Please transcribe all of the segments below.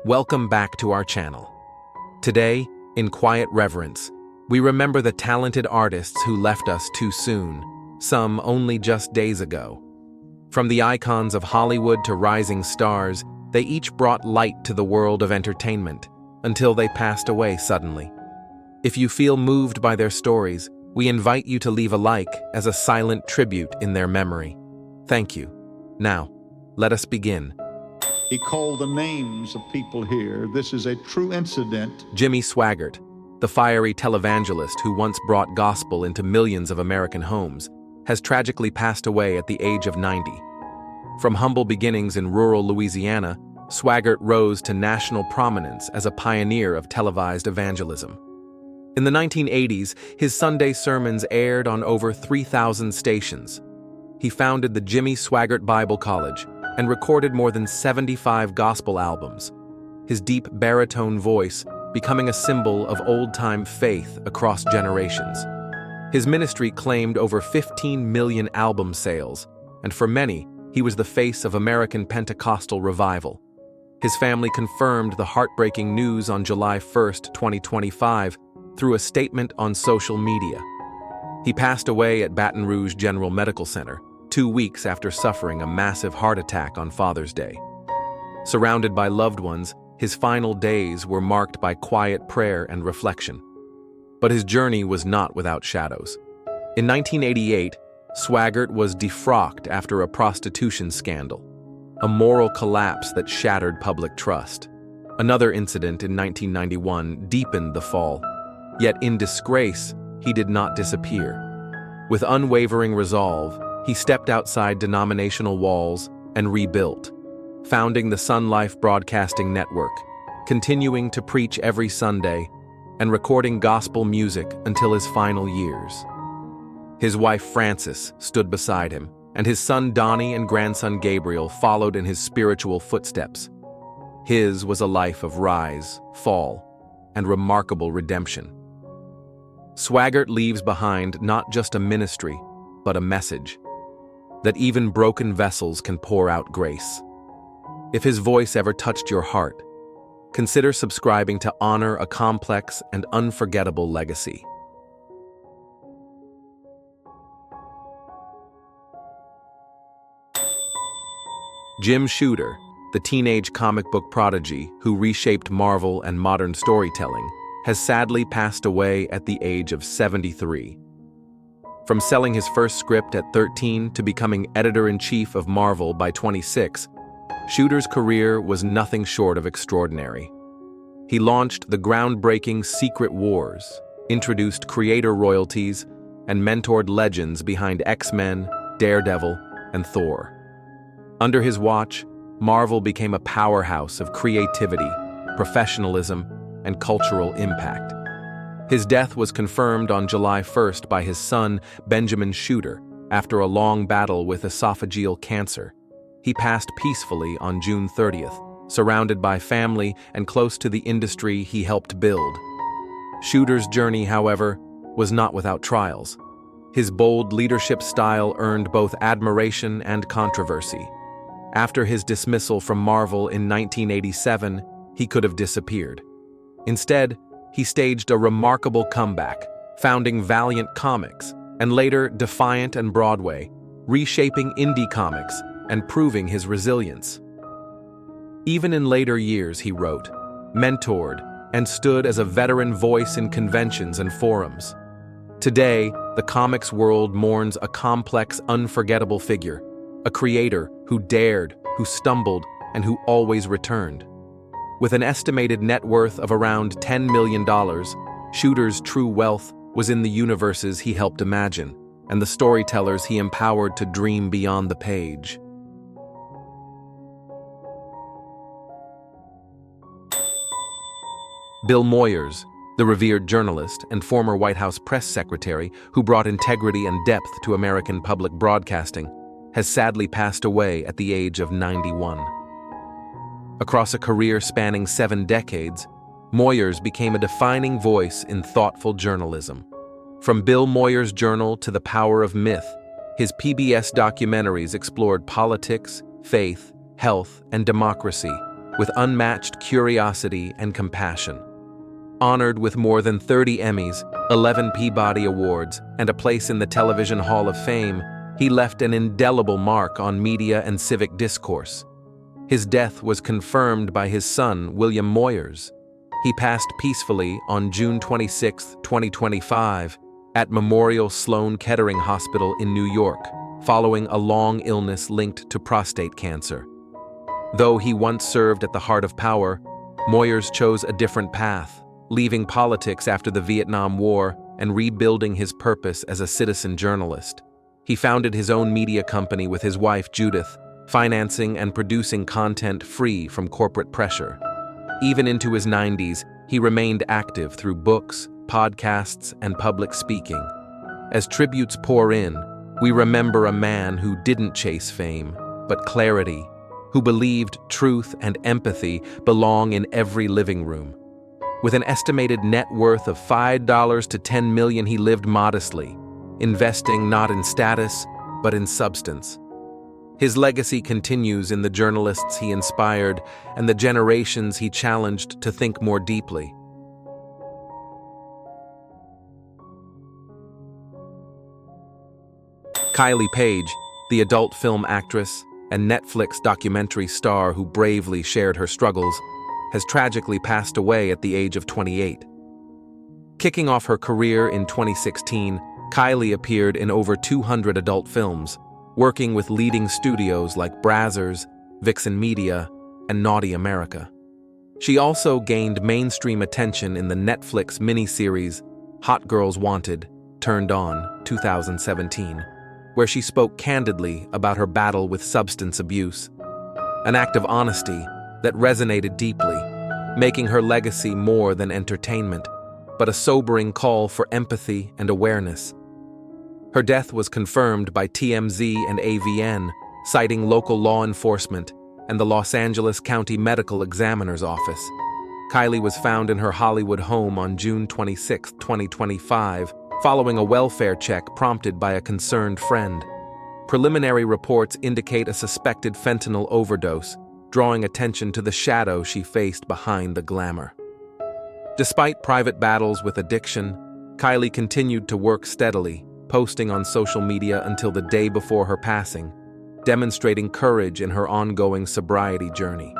Welcome back to our channel. Today, in quiet reverence, we remember the talented artists who left us too soon, some only just days ago. From the icons of Hollywood to rising stars, they each brought light to the world of entertainment until they passed away suddenly. If you feel moved by their stories, we invite you to leave a like as a silent tribute in their memory. Thank you. Now, let us begin. He called the names of people here. This is a true incident. Jimmy Swaggart, the fiery televangelist who once brought gospel into millions of American homes, has tragically passed away at the age of 90. From humble beginnings in rural Louisiana, Swaggart rose to national prominence as a pioneer of televised evangelism. In the 1980s, his Sunday sermons aired on over 3,000 stations. He founded the Jimmy Swaggart Bible College and recorded more than 75 gospel albums, his deep baritone voice becoming a symbol of old-time faith across generations. His ministry claimed over 15 million album sales, and for many, he was the face of American Pentecostal revival. His family confirmed the heartbreaking news on July 1, 2025, through a statement on social media. He passed away at Baton Rouge General Medical Center 2 weeks after suffering a massive heart attack on Father's Day. Surrounded by loved ones, his final days were marked by quiet prayer and reflection. But his journey was not without shadows. In 1988, Swaggart was defrocked after a prostitution scandal, a moral collapse that shattered public trust. Another incident in 1991 deepened the fall. Yet in disgrace, he did not disappear. With unwavering resolve, he stepped outside denominational walls and rebuilt, founding the Sun Life Broadcasting Network, continuing to preach every Sunday, and recording gospel music until his final years. His wife Frances stood beside him, and his son Donnie and grandson Gabriel followed in his spiritual footsteps. His was a life of rise, fall, and remarkable redemption. Swaggart leaves behind not just a ministry, but a message that even broken vessels can pour out grace. If his voice ever touched your heart, consider subscribing to honor a complex and unforgettable legacy. Jim Shooter, the teenage comic book prodigy who reshaped Marvel and modern storytelling, has sadly passed away at the age of 73. From selling his first script at 13 to becoming editor-in-chief of Marvel by 26, Shooter's career was nothing short of extraordinary. He launched the groundbreaking Secret Wars, introduced creator royalties, and mentored legends behind X-Men, Daredevil, and Thor. Under his watch, Marvel became a powerhouse of creativity, professionalism, and cultural impact. His death was confirmed on July 1st by his son, Benjamin Shooter, after a long battle with esophageal cancer. He passed peacefully on June 30th, surrounded by family and close to the industry he helped build. Shooter's journey, however, was not without trials. His bold leadership style earned both admiration and controversy. After his dismissal from Marvel in 1987, he could have disappeared. Instead, he staged a remarkable comeback, founding Valiant Comics, and later Defiant and Broadway, reshaping indie comics and proving his resilience. Even in later years, he wrote, mentored, and stood as a veteran voice in conventions and forums. Today, the comics world mourns a complex, unforgettable figure, a creator who dared, who stumbled, and who always returned. With an estimated net worth of around $10 million, Shooter's true wealth was in the universes he helped imagine, and the storytellers he empowered to dream beyond the page. Bill Moyers, the revered journalist and former White House press secretary who brought integrity and depth to American public broadcasting, has sadly passed away at the age of 91. Across a career spanning 7 decades, Moyers became a defining voice in thoughtful journalism. From Bill Moyers' Journal to The Power of Myth, his PBS documentaries explored politics, faith, health, and democracy, with unmatched curiosity and compassion. Honored with more than 30 Emmys, 11 Peabody Awards, and a place in the Television Hall of Fame, he left an indelible mark on media and civic discourse. His death was confirmed by his son, William Moyers. He passed peacefully on June 26, 2025, at Memorial Sloan Kettering Hospital in New York, following a long illness linked to prostate cancer. Though he once served at the heart of power, Moyers chose a different path, leaving politics after the Vietnam War and rebuilding his purpose as a citizen journalist. He founded his own media company with his wife, Judith, financing and producing content free from corporate pressure. Even into his 90s, he remained active through books, podcasts, and public speaking. As tributes pour in, we remember a man who didn't chase fame, but clarity, who believed truth and empathy belong in every living room. With an estimated net worth of $5 to $10 million, he lived modestly, investing not in status, but in substance. His legacy continues in the journalists he inspired and the generations he challenged to think more deeply. Kylie Page, the adult film actress and Netflix documentary star who bravely shared her struggles, has tragically passed away at the age of 28. Kicking off her career in 2016, Kylie appeared in over 200 adult films, working with leading studios like Brazzers, Vixen Media, and Naughty America. She also gained mainstream attention in the Netflix miniseries Hot Girls Wanted, Turned On, 2017, where she spoke candidly about her battle with substance abuse, an act of honesty that resonated deeply, making her legacy more than entertainment, but a sobering call for empathy and awareness. Her death was confirmed by TMZ and AVN, citing local law enforcement and the Los Angeles County Medical Examiner's Office. Kylie was found in her Hollywood home on June 26, 2025, following a welfare check prompted by a concerned friend. Preliminary reports indicate a suspected fentanyl overdose, drawing attention to the shadow she faced behind the glamour. Despite private battles with addiction, Kylie continued to work steadily, posting on social media until the day before her passing, demonstrating courage in her ongoing sobriety journey.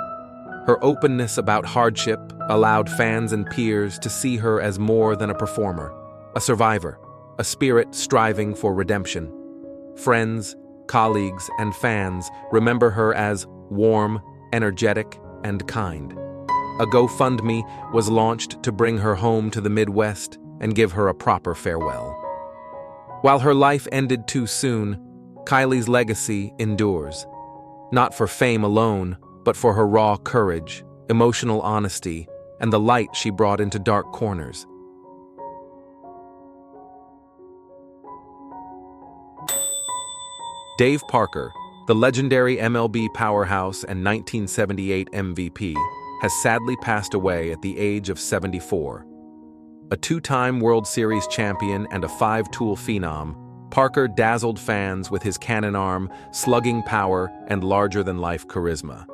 Her openness about hardship allowed fans and peers to see her as more than a performer, a survivor, a spirit striving for redemption. Friends, colleagues, and fans remember her as warm, energetic, and kind. A GoFundMe was launched to bring her home to the Midwest and give her a proper farewell. While her life ended too soon, Kylie's legacy endures. Not for fame alone, but for her raw courage, emotional honesty, and the light she brought into dark corners. Dave Parker, the legendary MLB powerhouse and 1978 MVP, has sadly passed away at the age of 74. A two-time World Series champion and a five-tool phenom, Parker dazzled fans with his cannon arm, slugging power, and larger-than-life charisma.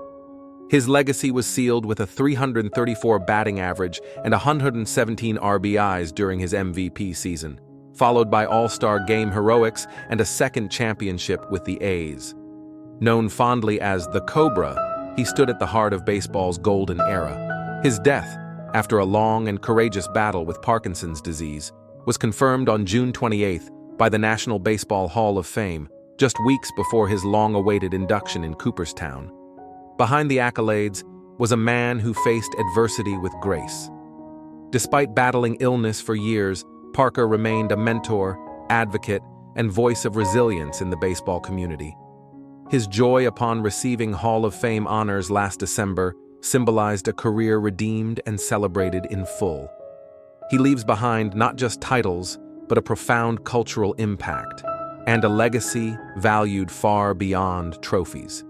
His legacy was sealed with a .334 batting average and 117 RBIs during his MVP season, followed by All-Star Game heroics and a second championship with the A's. Known fondly as the Cobra, he stood at the heart of baseball's golden era. His death, after a long and courageous battle with Parkinson's disease, was confirmed on June 28th by the National Baseball Hall of Fame, just weeks before his long-awaited induction in Cooperstown. Behind the accolades was a man who faced adversity with grace. Despite battling illness for years, Parker remained a mentor, advocate, and voice of resilience in the baseball community. His joy upon receiving Hall of Fame honors last December symbolized a career redeemed and celebrated in full. He leaves behind not just titles, but a profound cultural impact, and a legacy valued far beyond trophies.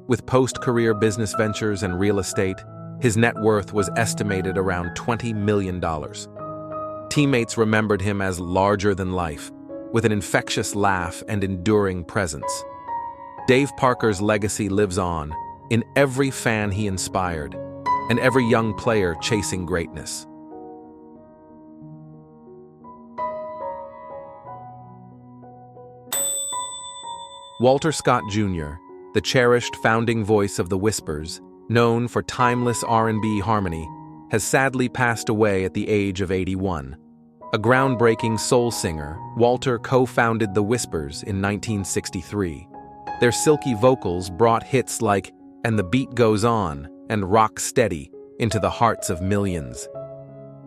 With post-career business ventures and real estate, his net worth was estimated around $20 million. Teammates remembered him as larger than life, with an infectious laugh and enduring presence. Dave Parker's legacy lives on, in every fan he inspired, and every young player chasing greatness. Walter Scott Jr., the cherished founding voice of the Whispers, known for timeless R&B harmony, has sadly passed away at the age of 81. A groundbreaking soul singer, Walter co-founded the Whispers in 1963. Their silky vocals brought hits like "And the Beat Goes On" and "Rock Steady" into the hearts of millions.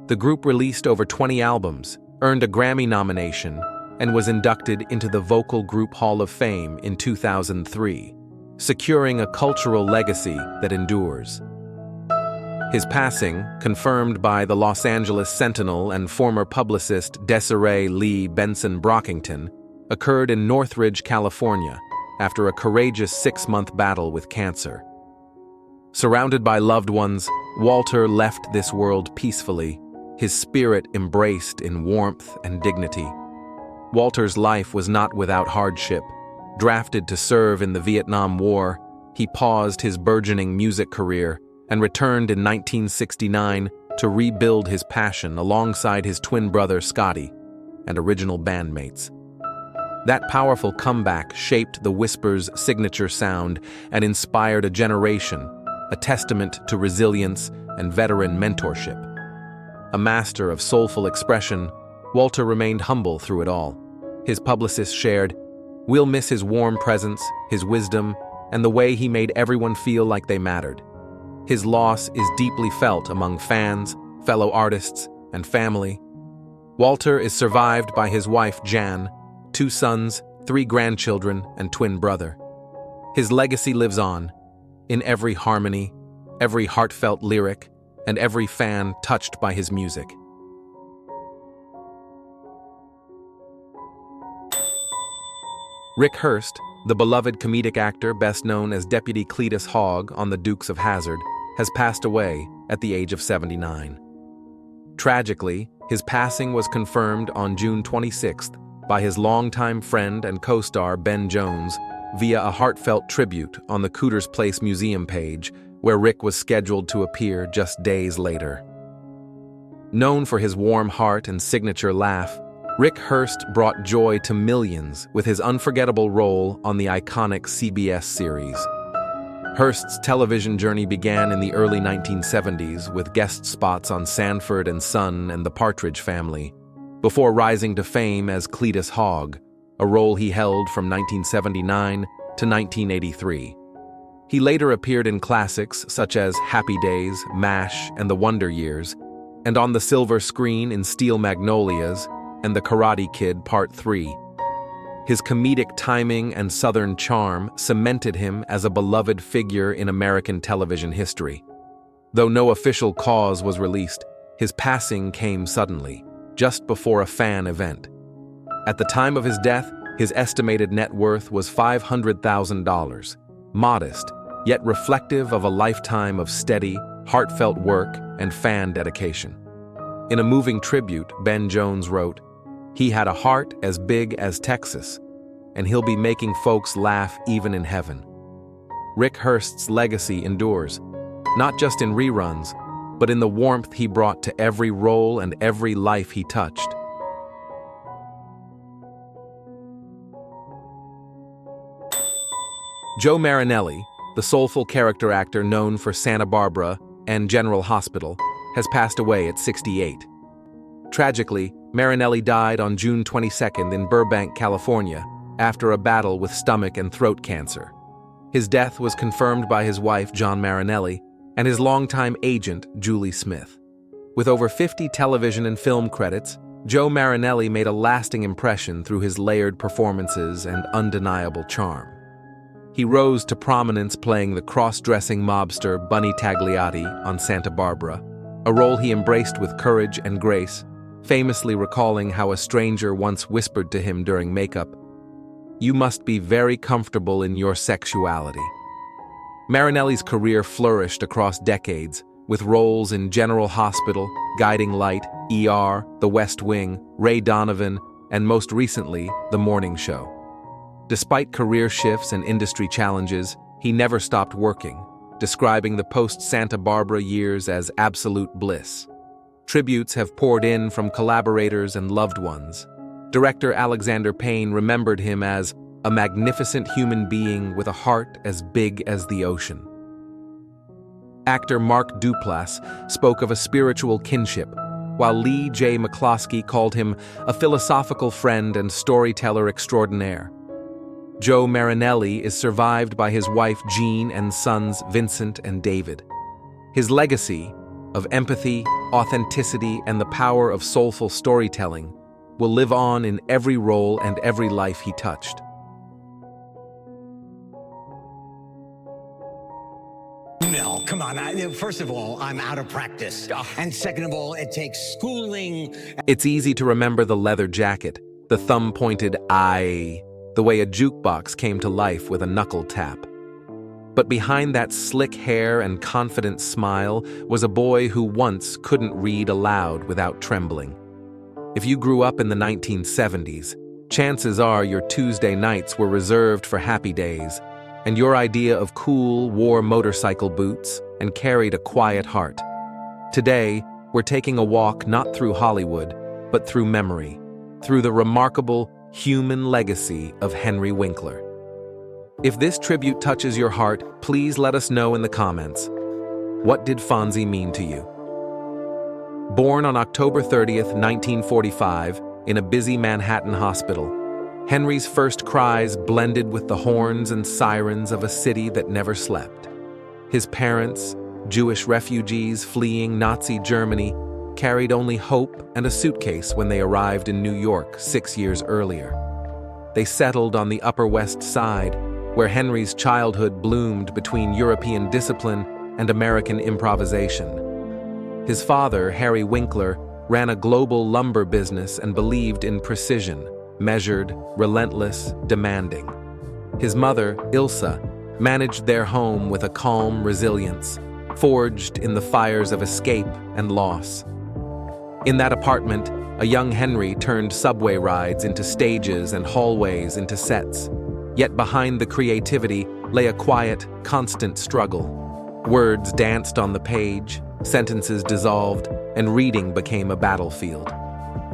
The group released over 20 albums, earned a Grammy nomination, and was inducted into the Vocal Group Hall of Fame in 2003, securing a cultural legacy that endures. His passing, confirmed by the Los Angeles Sentinel and former publicist Desiree Lee Benson Brockington, occurred in Northridge, California, after a courageous 6-month battle with cancer. Surrounded by loved ones, Walter left this world peacefully, his spirit embraced in warmth and dignity. Walter's life was not without hardship. Drafted to serve in the Vietnam War, he paused his burgeoning music career and returned in 1969 to rebuild his passion alongside his twin brother Scotty and original bandmates. That powerful comeback shaped the Whispers' signature sound and inspired a generation, a testament to resilience and veteran mentorship. A master of soulful expression, Walter remained humble through it all. His publicist shared, "We'll miss his warm presence, his wisdom, and the way he made everyone feel like they mattered." His loss is deeply felt among fans, fellow artists, and family. Walter is survived by his wife Jan, 2 sons, 3 grandchildren, and twin brother. His legacy lives on, in every harmony, every heartfelt lyric, and every fan touched by his music. Rick Hurst, the beloved comedic actor best known as Deputy Cletus Hogg on The Dukes of Hazzard, has passed away at the age of 79. Tragically, his passing was confirmed on June 26th by his longtime friend and co-star Ben Jones via a heartfelt tribute on the Cooters Place Museum page, where Rick was scheduled to appear just days later. Known for his warm heart and signature laugh, Rick Hurst brought joy to millions with his unforgettable role on the iconic CBS series. Hurst's television journey began in the early 1970s with guest spots on Sanford and Son and The Partridge Family, before rising to fame as Cletus Hogg, a role he held from 1979 to 1983. He later appeared in classics such as Happy Days, MASH, and The Wonder Years, and on the silver screen in Steel Magnolias and The Karate Kid Part 3. His comedic timing and Southern charm cemented him as a beloved figure in American television history. Though no official cause was released, his passing came suddenly, just before a fan event. At the time of his death, his estimated net worth was $500,000, modest, yet reflective of a lifetime of steady, heartfelt work and fan dedication. In a moving tribute, Ben Jones wrote, "He had a heart as big as Texas, and he'll be making folks laugh even in heaven." Rick Hurst's legacy endures, not just in reruns, but in the warmth he brought to every role and every life he touched. Joe Marinelli, the soulful character actor known for Santa Barbara and General Hospital, has passed away at 68. Tragically, Marinelli died on June 22nd in Burbank, California, after a battle with stomach and throat cancer. His death was confirmed by his wife, John Marinelli, and his longtime agent, Julie Smith. With over 50 television and film credits, Joe Marinelli made a lasting impression through his layered performances and undeniable charm. He rose to prominence playing the cross-dressing mobster Bunny Tagliati on Santa Barbara, a role he embraced with courage and grace, famously recalling how a stranger once whispered to him during makeup, "You must be very comfortable in your sexuality." Marinelli's career flourished across decades, with roles in General Hospital, Guiding Light, ER, The West Wing, Ray Donovan, and most recently, The Morning Show. Despite career shifts and industry challenges, he never stopped working, describing the post-Santa Barbara years as absolute bliss. Tributes have poured in from collaborators and loved ones. Director Alexander Payne remembered him as a magnificent human being with a heart as big as the ocean. Actor Mark Duplass spoke of a spiritual kinship, while Lee J. McCloskey called him a philosophical friend and storyteller extraordinaire. Joe Marinelli is survived by his wife Jean and sons Vincent and David. His legacy of empathy, authenticity, and the power of soulful storytelling will live on in every role and every life he touched. No, come on. First of all, I'm out of practice. And second of all, it takes schooling. It's easy to remember the leather jacket, the thumb-pointed eye, the way a jukebox came to life with a knuckle tap. But behind that slick hair and confident smile was a boy who once couldn't read aloud without trembling. If you grew up in the 1970s, chances are your Tuesday nights were reserved for happy days, and your idea of cool wore motorcycle boots and carried a quiet heart. Today, we're taking a walk not through Hollywood, but through memory, through the remarkable human legacy of Henry Winkler. If this tribute touches your heart, please let us know in the comments. What did Fonzie mean to you? Born on October 30th, 1945, in a busy Manhattan hospital, Henry's first cries blended with the horns and sirens of a city that never slept. His parents, Jewish refugees fleeing Nazi Germany, carried only hope and a suitcase when they arrived in New York 6 years earlier. They settled on the Upper West Side, where Henry's childhood bloomed between European discipline and American improvisation. His father, Harry Winkler, ran a global lumber business and believed in precision, measured, relentless, demanding. His mother, Ilsa, managed their home with a calm resilience, forged in the fires of escape and loss. In that apartment, a young Henry turned subway rides into stages and hallways into sets. Yet behind the creativity lay a quiet, constant struggle. Words danced on the page, sentences dissolved, and reading became a battlefield.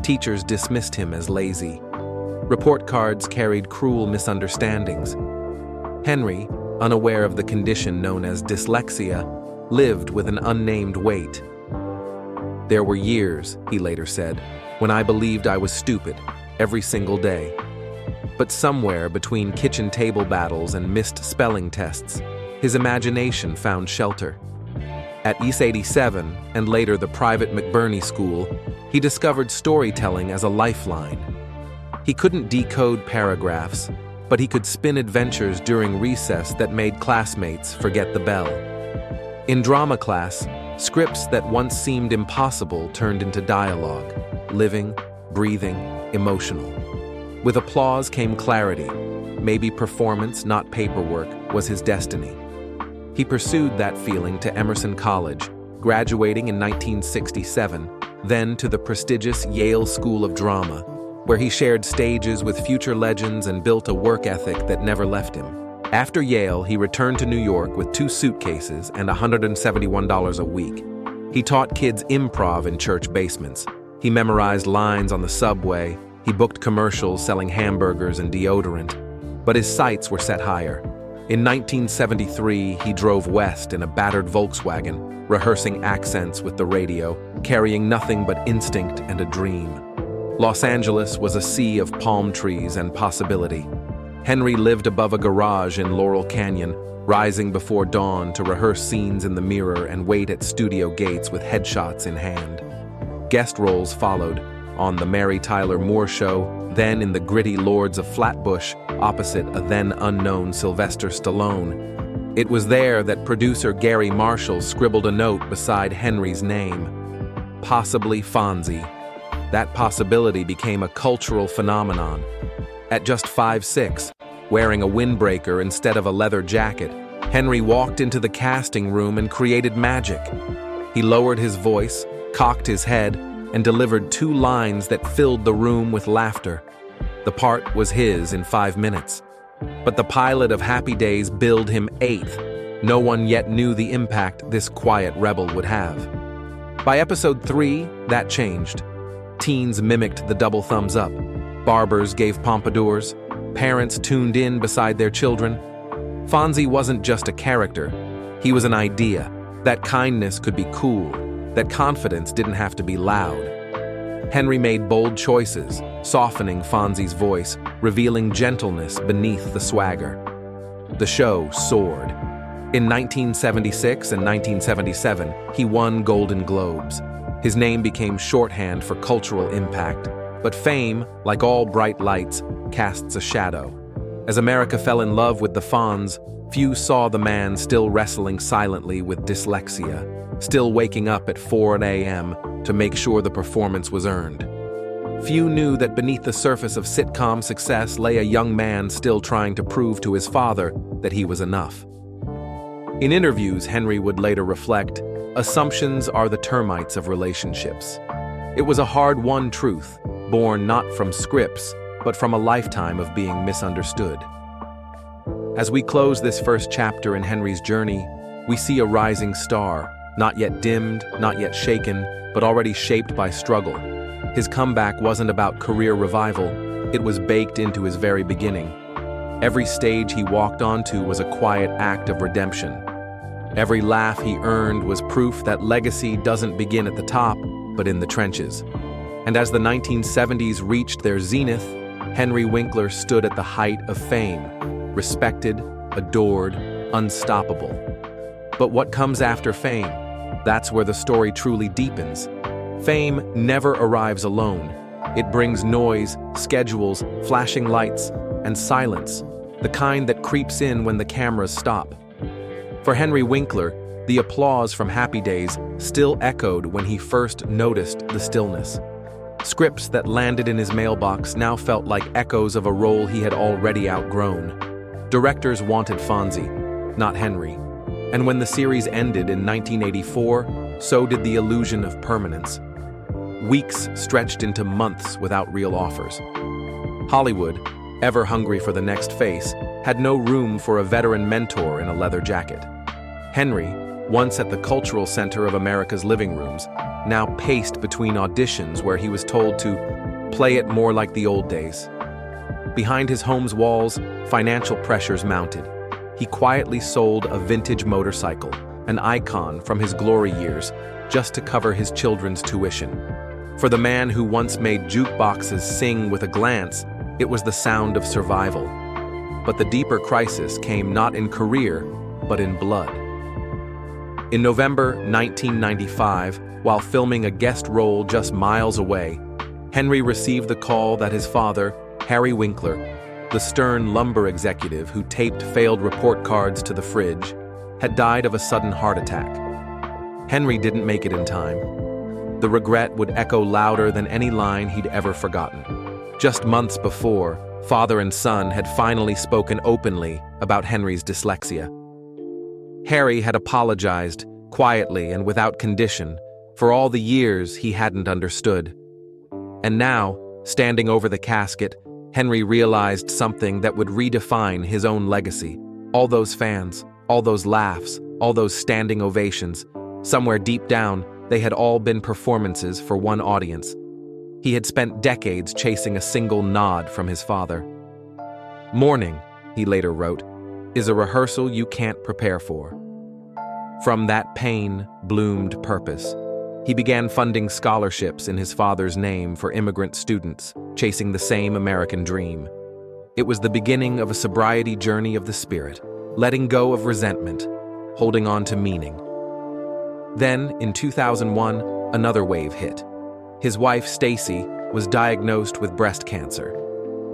Teachers dismissed him as lazy. Report cards carried cruel misunderstandings. Henry, unaware of the condition known as dyslexia, lived with an unnamed weight. There were years, he later said, when I believed I was stupid, every single day. But somewhere between kitchen table battles and missed spelling tests, his imagination found shelter. At East 87, and later the private McBurney School, he discovered storytelling as a lifeline. He couldn't decode paragraphs, but he could spin adventures during recess that made classmates forget the bell. In drama class, scripts that once seemed impossible turned into dialogue, living, breathing, emotional. With applause came clarity. Maybe performance, not paperwork, was his destiny. He pursued that feeling to Emerson College, graduating in 1967, then to the prestigious Yale School of Drama, where he shared stages with future legends and built a work ethic that never left him. After Yale, he returned to New York with 2 suitcases and $171 a week. He taught kids improv in church basements. He memorized lines on the subway. He booked commercials selling hamburgers and deodorant. But his sights were set higher. In 1973, he drove west in a battered Volkswagen, rehearsing accents with the radio, carrying nothing but instinct and a dream. Los Angeles was a sea of palm trees and possibility. Henry lived above a garage in Laurel Canyon, rising before dawn to rehearse scenes in the mirror and wait at studio gates with headshots in hand. Guest roles followed, on The Mary Tyler Moore Show, then in The Gritty Lords of Flatbush, opposite a then-unknown Sylvester Stallone. It was there that producer Gary Marshall scribbled a note beside Henry's name. Possibly Fonzie. That possibility became a cultural phenomenon. At just 5'6", wearing a windbreaker instead of a leather jacket, Henry walked into the casting room and created magic. He lowered his voice, cocked his head, and delivered 2 lines that filled the room with laughter. The part was his in 5 minutes. But the pilot of Happy Days billed him 8th. No one yet knew the impact this quiet rebel would have. By episode 3, that changed. Teens mimicked the double thumbs up. Barbers gave pompadours. Parents tuned in beside their children. Fonzie wasn't just a character. He was an idea. That kindness could be cool. That confidence didn't have to be loud. Henry made bold choices, softening Fonzie's voice, revealing gentleness beneath the swagger. The show soared. In 1976 and 1977, he won Golden Globes. His name became shorthand for cultural impact. But fame, like all bright lights, casts a shadow. As America fell in love with the Fonz, few saw the man still wrestling silently with dyslexia, still waking up at 4 a.m. to make sure the performance was earned. Few knew that beneath the surface of sitcom success lay a young man still trying to prove to his father that he was enough. In interviews, Henry would later reflect, "Assumptions are the termites of relationships." It was a hard-won truth, born not from scripts, but from a lifetime of being misunderstood. As we close this first chapter in Henry's journey, we see a rising star, not yet dimmed, not yet shaken, but already shaped by struggle. His comeback wasn't about career revival, it was baked into his very beginning. Every stage he walked onto was a quiet act of redemption. Every laugh he earned was proof that legacy doesn't begin at the top, but in the trenches. And as the 1970s reached their zenith, Henry Winkler stood at the height of fame, respected, adored, unstoppable. But what comes after fame? That's where the story truly deepens. Fame never arrives alone. It brings noise, schedules, flashing lights, and silence, the kind that creeps in when the cameras stop. For Henry Winkler, the applause from Happy Days still echoed when he first noticed the stillness. Scripts that landed in his mailbox now felt like echoes of a role he had already outgrown. Directors wanted Fonzie, not Henry. And when the series ended in 1984, so did the illusion of permanence. Weeks stretched into months without real offers. Hollywood, ever hungry for the next face, had no room for a veteran mentor in a leather jacket. Henry, once at the cultural center of America's living rooms, now paced between auditions where he was told to play it more like the old days. Behind his home's walls, financial pressures mounted. He quietly sold a vintage motorcycle, an icon from his glory years, just to cover his children's tuition. For the man who once made jukeboxes sing with a glance, it was the sound of survival. But the deeper crisis came not in career, but in blood. In November 1995, while filming a guest role just miles away, Henry received the call that his father, Harry Winkler, the stern lumber executive who taped failed report cards to the fridge, had died of a sudden heart attack. Henry didn't make it in time. The regret would echo louder than any line he'd ever forgotten. Just months before, father and son had finally spoken openly about Henry's dyslexia. Harry had apologized, quietly and without condition, for all the years he hadn't understood. And now, standing over the casket, Henry realized something that would redefine his own legacy. All those fans, all those laughs, all those standing ovations, somewhere deep down, they had all been performances for one audience. He had spent decades chasing a single nod from his father. "Mourning," he later wrote, "is a rehearsal you can't prepare for." From that pain bloomed purpose. He began funding scholarships in his father's name for immigrant students, chasing the same American dream. It was the beginning of a sobriety journey of the spirit, letting go of resentment, holding on to meaning. Then, in 2001, another wave hit. His wife, Stacy, was diagnosed with breast cancer.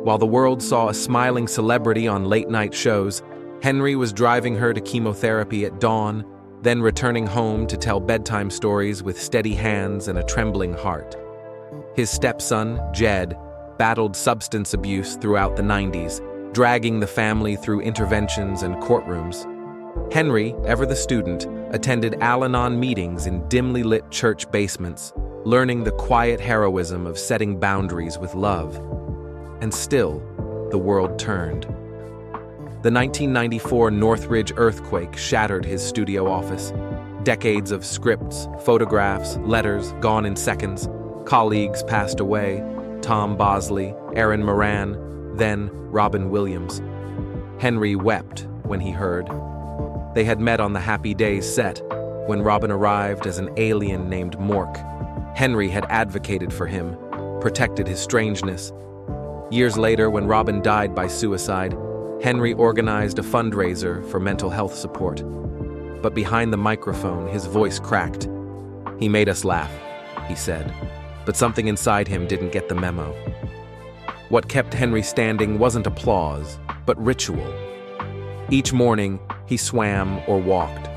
While the world saw a smiling celebrity on late-night shows, Henry was driving her to chemotherapy at dawn, then returning home to tell bedtime stories with steady hands and a trembling heart. His stepson, Jed, battled substance abuse throughout the 90s, dragging the family through interventions and courtrooms. Henry, ever the student, attended Al-Anon meetings in dimly lit church basements, learning the quiet heroism of setting boundaries with love. And still, the world turned. The 1994 Northridge earthquake shattered his studio office. Decades of scripts, photographs, letters gone in seconds. Colleagues passed away: Tom Bosley, Aaron Moran, then Robin Williams. Henry wept when he heard. They had met on the Happy Days set when Robin arrived as an alien named Mork. Henry had advocated for him, protected his strangeness. Years later, when Robin died by suicide, Henry organized a fundraiser for mental health support. But behind the microphone, his voice cracked. "He made us laugh," he said, but something inside him didn't get the memo. What kept Henry standing wasn't applause, but ritual. Each morning, he swam or walked.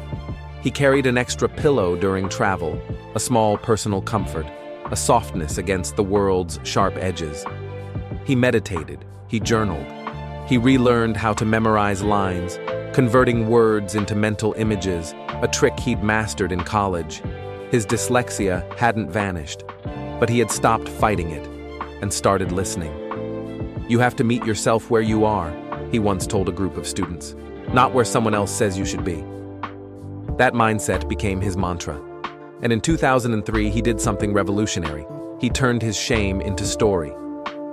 He carried an extra pillow during travel, a small personal comfort, a softness against the world's sharp edges. He meditated, he journaled. He relearned how to memorize lines, converting words into mental images, a trick he'd mastered in college. His dyslexia hadn't vanished, but he had stopped fighting it and started listening. "You have to meet yourself where you are," he once told a group of students, "not where someone else says you should be." That mindset became his mantra. And in 2003, he did something revolutionary. He turned his shame into story.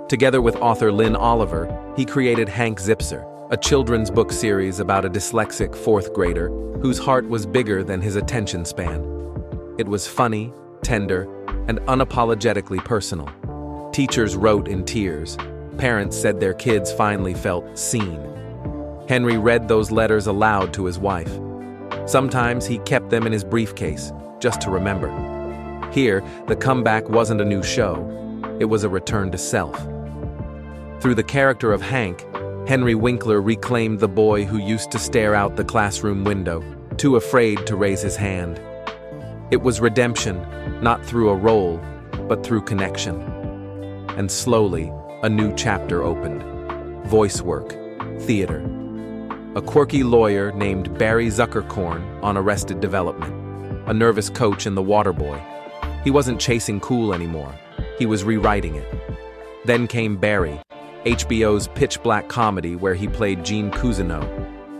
Together with author Lynn Oliver, he created Hank Zipser, a children's book series about a dyslexic fourth grader whose heart was bigger than his attention span. It was funny, tender, and unapologetically personal. Teachers wrote in tears. Parents said their kids finally felt seen. Henry read those letters aloud to his wife. Sometimes he kept them in his briefcase, just to remember. Here, the comeback wasn't a new show. It was a return to self. Through the character of Hank, Henry Winkler reclaimed the boy who used to stare out the classroom window, too afraid to raise his hand. It was redemption, not through a role, but through connection. And slowly, a new chapter opened. Voice work, theater. A quirky lawyer named Barry Zuckerkorn on Arrested Development, a nervous coach in The Waterboy. He wasn't chasing cool anymore. He was rewriting it. Then came Barry, HBO's pitch-black comedy where he played Gene Cousineau,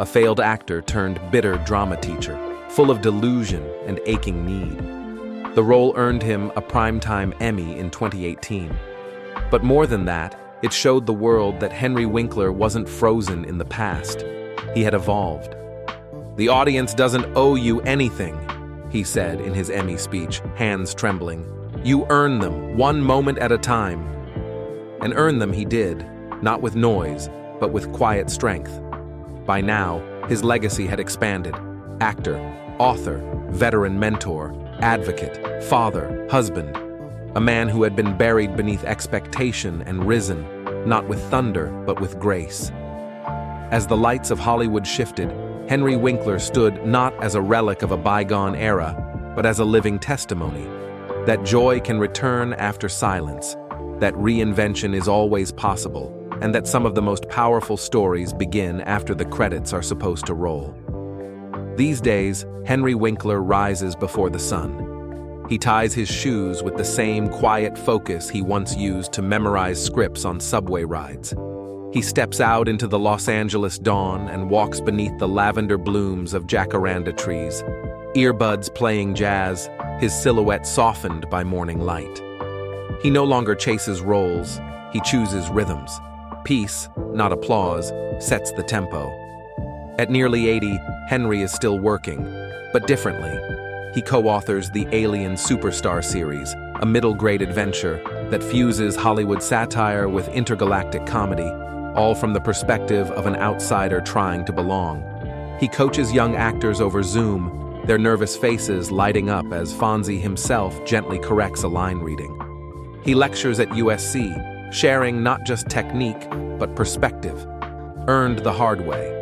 a failed actor turned bitter drama teacher, full of delusion and aching need. The role earned him a Primetime Emmy in 2018. But more than that, it showed the world that Henry Winkler wasn't frozen in the past. He had evolved. "The audience doesn't owe you anything," he said in his Emmy speech, hands trembling. "You earn them, one moment at a time." And earn them he did, not with noise, but with quiet strength. By now, his legacy had expanded. Actor, author, veteran mentor, advocate, father, husband. A man who had been buried beneath expectation and risen, not with thunder, but with grace. As the lights of Hollywood shifted, Henry Winkler stood not as a relic of a bygone era, but as a living testimony that joy can return after silence, that reinvention is always possible, and that some of the most powerful stories begin after the credits are supposed to roll. These days, Henry Winkler rises before the sun. He ties his shoes with the same quiet focus he once used to memorize scripts on subway rides. He steps out into the Los Angeles dawn and walks beneath the lavender blooms of jacaranda trees, earbuds playing jazz, his silhouette softened by morning light. He no longer chases roles, he chooses rhythms. Peace, not applause, sets the tempo. At nearly 80, Henry is still working, but differently. He co-authors the Alien Superstar series, a middle-grade adventure that fuses Hollywood satire with intergalactic comedy, all from the perspective of an outsider trying to belong. He coaches young actors over Zoom, their nervous faces lighting up as Fonzie himself gently corrects a line reading. He lectures at USC, sharing not just technique, but perspective, earned the hard way.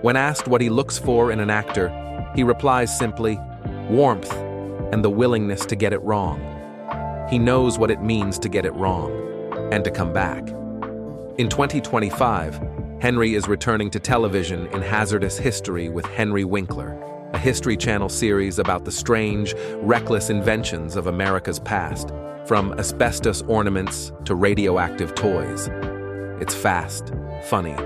When asked what he looks for in an actor, he replies simply, warmth and the willingness to get it wrong. He knows what it means to get it wrong and to come back. In 2025, Henry is returning to television in Hazardous History with Henry Winkler, a History Channel series about the strange, reckless inventions of America's past, from asbestos ornaments to radioactive toys. It's fast, funny,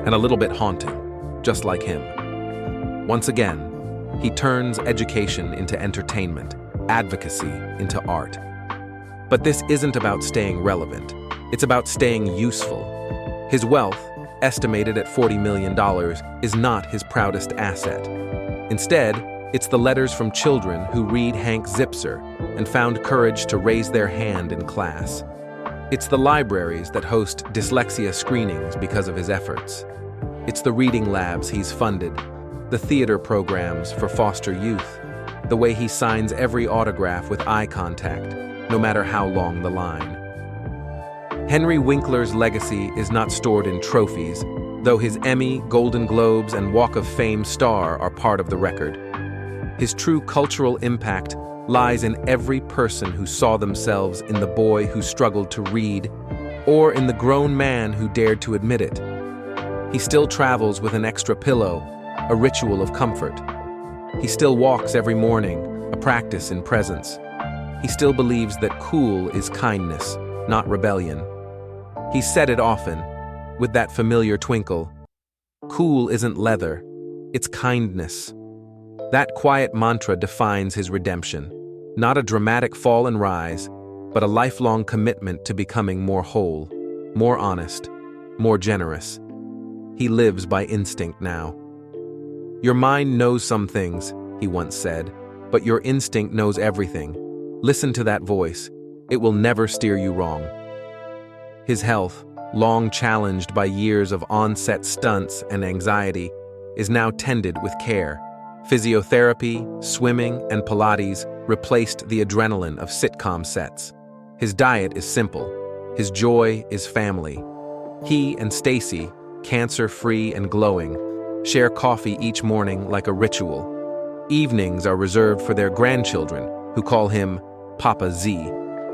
and a little bit haunting. just like him. Once again, he turns education into entertainment, advocacy into art. But this isn't about staying relevant. It's about staying useful. His wealth, estimated at $40 million, is not his proudest asset. Instead, it's the letters from children who read Hank Zipser and found courage to raise their hand in class. It's the libraries that host dyslexia screenings because of his efforts. It's the reading labs he's funded, the theater programs for foster youth, the way he signs every autograph with eye contact, no matter how long the line. Henry Winkler's legacy is not stored in trophies, though his Emmy, Golden Globes, and Walk of Fame star are part of the record. His true cultural impact lies in every person who saw themselves in the boy who struggled to read, or in the grown man who dared to admit it. He still travels with an extra pillow, a ritual of comfort. He still walks every morning, a practice in presence. He still believes that cool is kindness, not rebellion. He said it often, with that familiar twinkle. Cool isn't leather, it's kindness. That quiet mantra defines his redemption. Not a dramatic fall and rise, but a lifelong commitment to becoming more whole, more honest, more generous. He lives by instinct now. Your mind knows some things, he once said, but your instinct knows everything. Listen to that voice. It will never steer you wrong. His health, long challenged by years of onset stunts and anxiety, is now tended with care. Physiotherapy, swimming, and Pilates replaced the adrenaline of sitcom sets. His diet is simple. His joy is family. He and Stacy, cancer-free and glowing, share coffee each morning like a ritual. Evenings are reserved for their grandchildren, who call him Papa Z,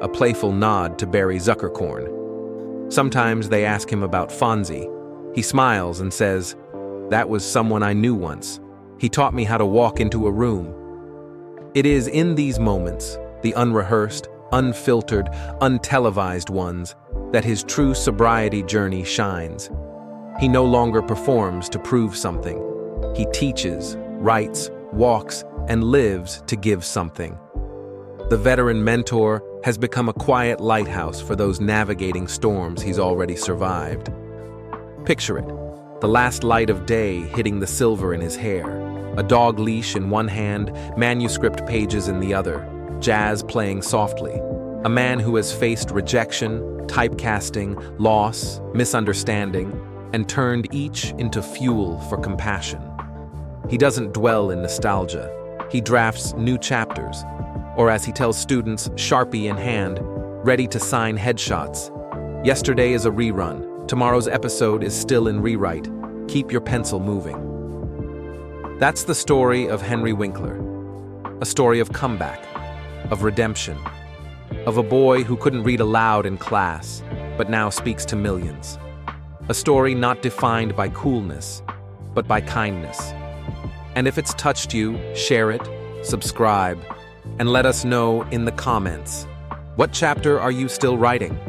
a playful nod to Barry Zuckercorn. Sometimes they ask him about Fonzie. He smiles and says, "That was someone I knew once. He taught me how to walk into a room." It is in these moments, the unrehearsed, unfiltered, untelevised ones, that his true sobriety journey shines. He no longer performs to prove something. He teaches, writes, walks, and lives to give something. The veteran mentor has become a quiet lighthouse for those navigating storms he's already survived. Picture it, the last light of day hitting the silver in his hair, a dog leash in one hand, manuscript pages in the other, jazz playing softly. A man who has faced rejection, typecasting, loss, misunderstanding, and turned each into fuel for compassion. He doesn't dwell in nostalgia. He drafts new chapters, or as he tells students, Sharpie in hand, ready to sign headshots. Yesterday is a rerun. Tomorrow's episode is still in rewrite. Keep your pencil moving. That's the story of Henry Winkler. A story of comeback, of redemption, of a boy who couldn't read aloud in class, but now speaks to millions. A story not defined by coolness, but by kindness. And if it's touched you, share it, subscribe, and let us know in the comments. What chapter are you still writing?